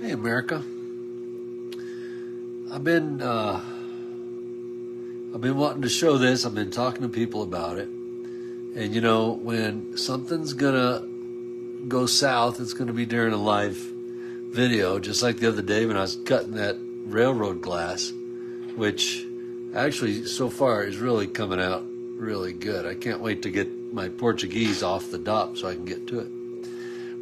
Hey, America. I've been wanting to show this. I've been talking to people about it. And you know, when something's gonna go south, it's gonna be during a live video, just like the other day when I was cutting that railroad glass, which actually so far is really coming out really good. I can't wait to get my Portuguese off the dop so I can get to it.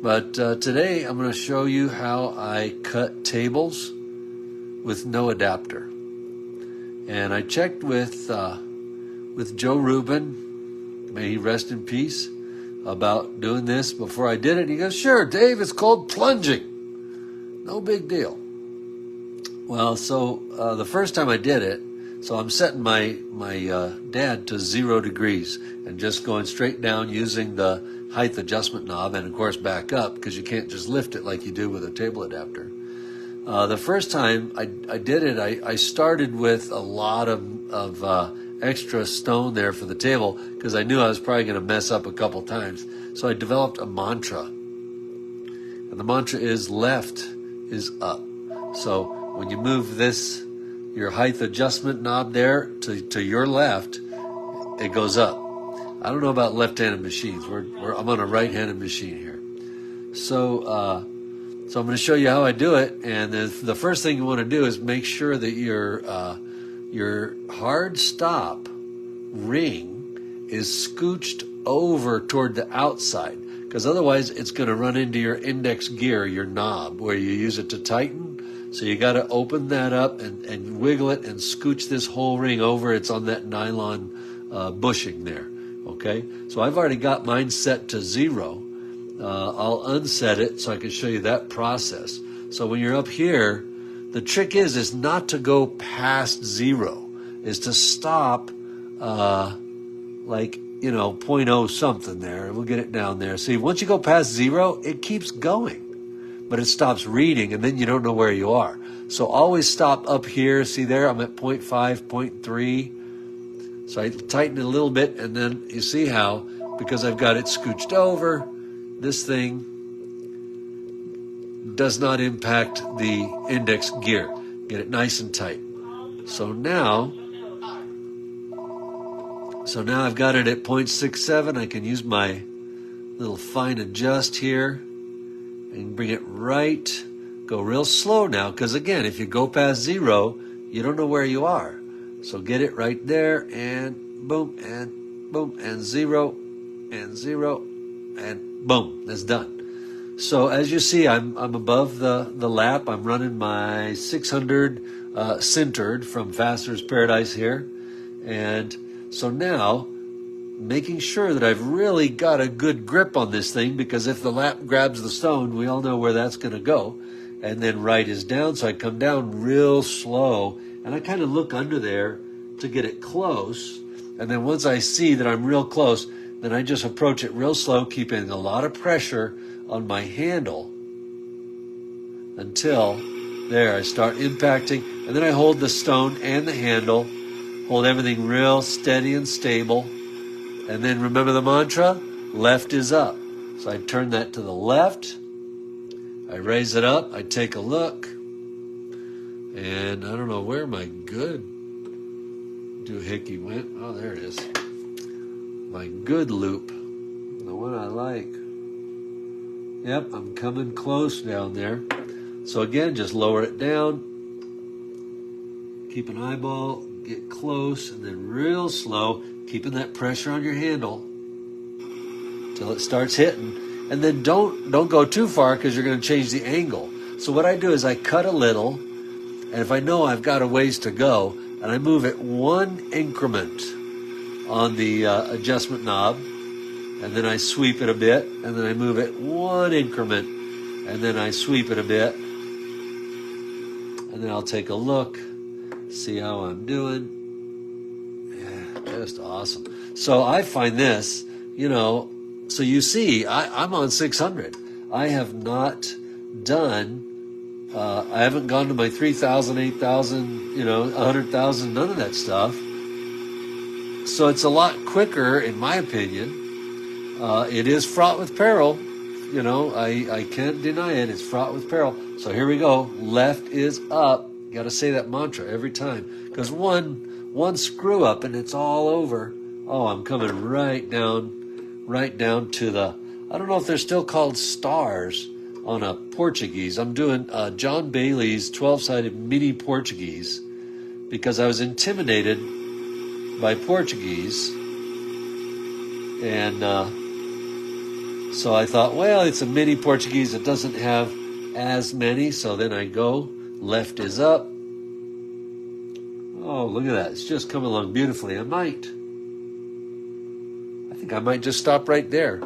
But today I'm going to show you how I cut tables with no adapter. And I checked with Joe Rubin, may he rest in peace, about doing this before I did it. And he goes, "Sure, Dave, it's called plunging. No big deal." Well, so the first time I did it, so I'm setting my dad to 0 degrees and just going straight down using the height adjustment knob, and of course back up because you can't just lift it like you do with a table adapter. The first time I did it, I started with a lot of extra stone there for the table because I knew I was probably going to mess up a couple times. So I developed a mantra, and the mantra is left is up. So when you move your height adjustment knob there to your left, it goes up. I don't know about left-handed machines. I'm on a right-handed machine here. So I'm going to show you how I do it. And the first thing you want to do is make sure that your hard stop ring is scooched over toward the outside, because otherwise it's going to run into your index gear, your knob, where you use it to tighten. So you got to open that up and wiggle it and scooch this whole ring over. It's on that nylon bushing there. Okay, so I've already got mine set to 0. I'll unset it so I can show you that process. So when you're up here, the trick is not to go past 0, is to stop like, 0.0 something there. We'll get it down there. See, once you go past 0, it keeps going, but it stops reading, and then you don't know where you are. So always stop up here. See there, I'm at 0.5, 0.3. So I tighten it a little bit, and then you see how, because I've got it scooched over, this thing does not impact the index gear. Get it nice and tight. So now I've got it at 0.67. I can use my little fine adjust here and bring it right. Go real slow now, because again, if you go past 0, you don't know where you are. So get it right there, and boom, and 0, and 0, and boom, that's done. So as you see, I'm above the lap. I'm running my 600 sintered from Fastener's Paradise here. And so now, making sure that I've really got a good grip on this thing, because if the lap grabs the stone, we all know where that's going to go. And then right is down, so I come down real slow, and I kind of look under there to get it close. And then once I see that I'm real close, then I just approach it real slow, keeping a lot of pressure on my handle until there I start impacting. And then I hold the stone and the handle, hold everything real steady and stable. And then remember the mantra, left is up. So I turn that to the left. I raise it up. I take a look. And I don't know where my good doohickey went. Oh, there it is. My good loop. The one I like. Yep, I'm coming close down there. So again, just lower it down. Keep an eyeball. Get close. And then real slow, keeping that pressure on your handle till it starts hitting. And then don't go too far, because you're going to change the angle. So what I do is I cut a little. And if I know I've got a ways to go, and I move it 1 increment on the adjustment knob, and then I sweep it a bit, and then I move it 1 increment, and then I sweep it a bit, and then I'll take a look, see how I'm doing. Yeah, just awesome. So I find this, so you see, I'm on 600. I have not done... I haven't gone to my 3,000, 8,000, 100,000, none of that stuff. So it's a lot quicker, in my opinion. It is fraught with peril. I can't deny it. It's fraught with peril. So here we go. Left is up. Got to say that mantra every time, because one screw up and it's all over. Oh, I'm coming right down to the, I don't know if they're still called stars on a Portuguese. I'm doing John Bailey's 12-sided mini Portuguese because I was intimidated by Portuguese. And so I thought, well, it's a mini Portuguese. It doesn't have as many. So then I go, left is up. Oh, look at that. It's just coming along beautifully. I think I might just stop right there.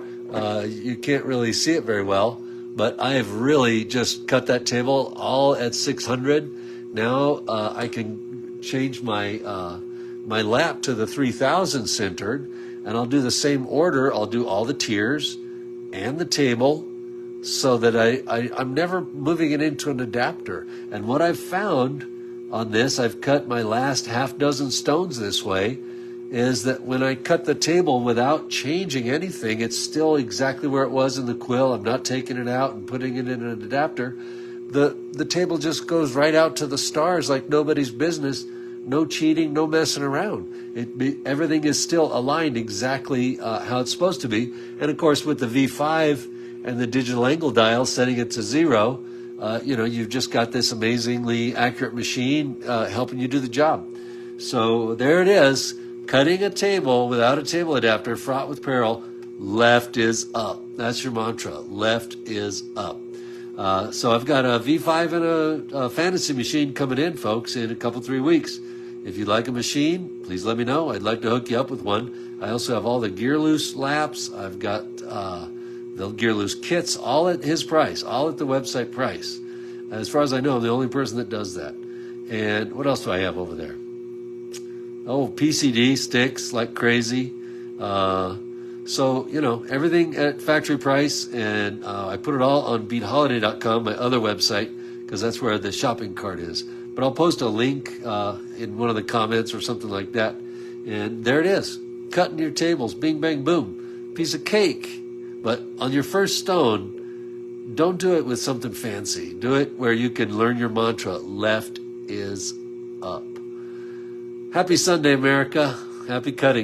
You can't really see it very well, but I have really just cut that table all at 600. Now I can change my lap to the 3000 centered, and I'll do the same order. I'll do all the tiers and the table so that I'm never moving it into an adapter. And what I've found on this, I've cut my last half dozen stones this way, is that when I cut the table without changing anything, it's still exactly where it was in the quill. I'm not taking it out and putting it in an adapter. The table just goes right out to the stars like nobody's business. No cheating, no messing around. Everything is still aligned exactly how it's supposed to be. And of course, with the V5 and the digital angle dial, setting it to 0, you've just got this amazingly accurate machine helping you do the job. So there it is. Cutting a table without a table adapter, fraught with peril. Left is up. That's your mantra. Left is up. So I've got a V5 and a fantasy machine coming in, folks, in a couple, 3 weeks. If you'd like a machine, please let me know. I'd like to hook you up with one. I also have all the Gear Loose laps. I've got the Gear Loose kits, all at his price, all at the website price. As far as I know, I'm the only person that does that. And what else do I have over there? Oh, PCD sticks like crazy. So, everything at factory price. And I put it all on beatholiday.com, my other website, because that's where the shopping cart is. But I'll post a link in one of the comments or something like that. And there it is. Cutting your tables. Bing, bang, boom. Piece of cake. But on your first stone, don't do it with something fancy. Do it where you can learn your mantra. Left is up. Happy Sunday, America. Happy cutting.